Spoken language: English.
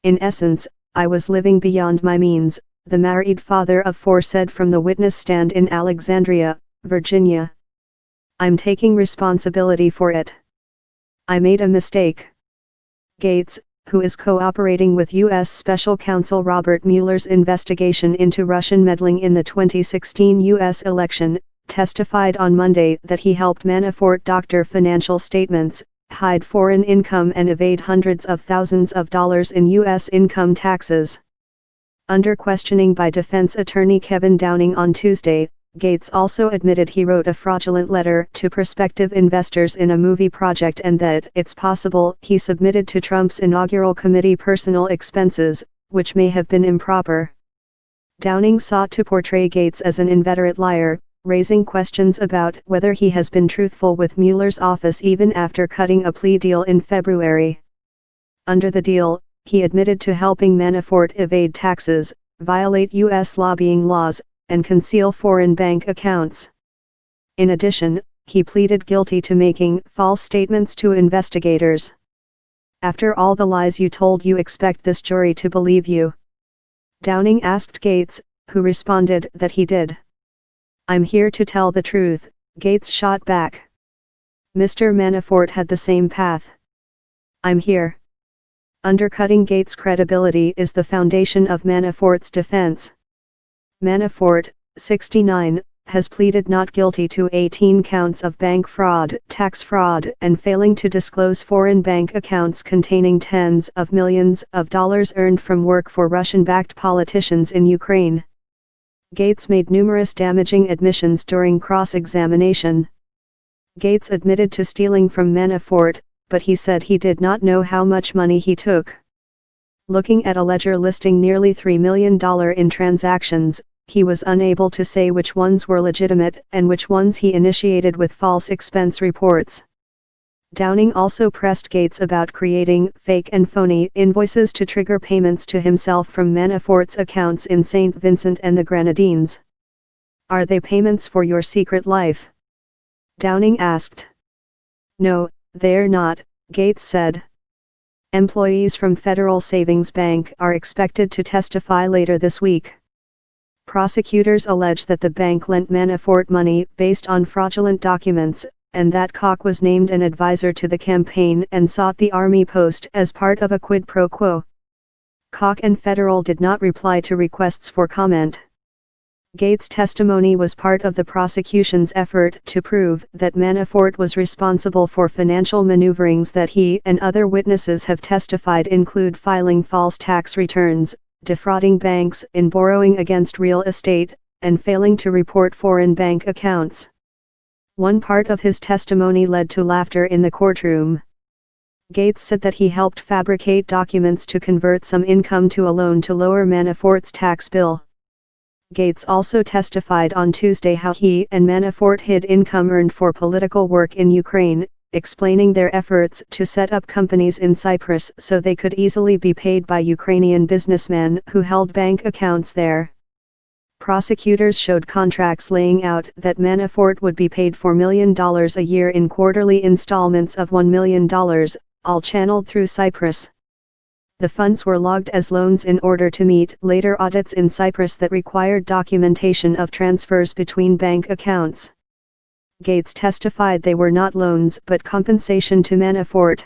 In essence, I was living beyond my means, the married father of four said from the witness stand in Alexandria, Virginia. I'm taking responsibility for it. I made a mistake. Gates, who is cooperating with U.S. Special Counsel Robert Mueller's investigation into Russian meddling in the 2016 U.S. election, testified on Monday that he helped Manafort doctor financial statements, hide foreign income and evade hundreds of thousands of dollars in U.S. income taxes. Under questioning by defense attorney Kevin Downing on Tuesday, Gates also admitted he wrote a fraudulent letter to prospective investors in a movie project and that it's possible he submitted to Trump's inaugural committee personal expenses, which may have been improper. Downing sought to portray Gates as an inveterate liar, raising questions about whether he has been truthful with Mueller's office even after cutting a plea deal in February. Under the deal, he admitted to helping Manafort evade taxes, violate U.S. lobbying laws, and conceal foreign bank accounts. In addition, he pleaded guilty to making false statements to investigators. After all the lies you told, you expect this jury to believe you? Downing asked Gates, who responded that he did. I'm here to tell the truth, Gates shot back. Mr. Manafort had the same path. I'm here. Undercutting Gates' credibility is the foundation of Manafort's defense. Manafort, 69, has pleaded not guilty to 18 counts of bank fraud, tax fraud, and failing to disclose foreign bank accounts containing tens of millions of dollars earned from work for Russian-backed politicians in Ukraine. Gates made numerous damaging admissions during cross-examination. Gates admitted to stealing from Manafort, but he said he did not know how much money he took. Looking at a ledger listing nearly $3 million in transactions, he was unable to say which ones were legitimate and which ones he initiated with false expense reports. Downing also pressed Gates about creating fake and phony invoices to trigger payments to himself from Manafort's accounts in St. Vincent and the Grenadines. Are they payments for your secret life? Downing asked. No, they're not, Gates said. Employees from Federal Savings Bank are expected to testify later this week. Prosecutors allege that the bank lent Manafort money based on fraudulent documents, and that Koch was named an advisor to the campaign and sought the Army post as part of a quid pro quo. Koch and Federal did not reply to requests for comment. Gates' testimony was part of the prosecution's effort to prove that Manafort was responsible for financial maneuverings that he and other witnesses have testified include filing false tax returns, defrauding banks in borrowing against real estate, and failing to report foreign bank accounts. One part of his testimony led to laughter in the courtroom. Gates said that he helped fabricate documents to convert some income to a loan to lower Manafort's tax bill. Gates also testified on Tuesday how he and Manafort hid income earned for political work in Ukraine, explaining their efforts to set up companies in Cyprus so they could easily be paid by Ukrainian businessmen who held bank accounts there. Prosecutors showed contracts laying out that Manafort would be paid $4 million a year in quarterly installments of $1 million, all channeled through Cyprus. The funds were logged as loans in order to meet later audits in Cyprus that required documentation of transfers between bank accounts. Gates testified they were not loans but compensation to Manafort.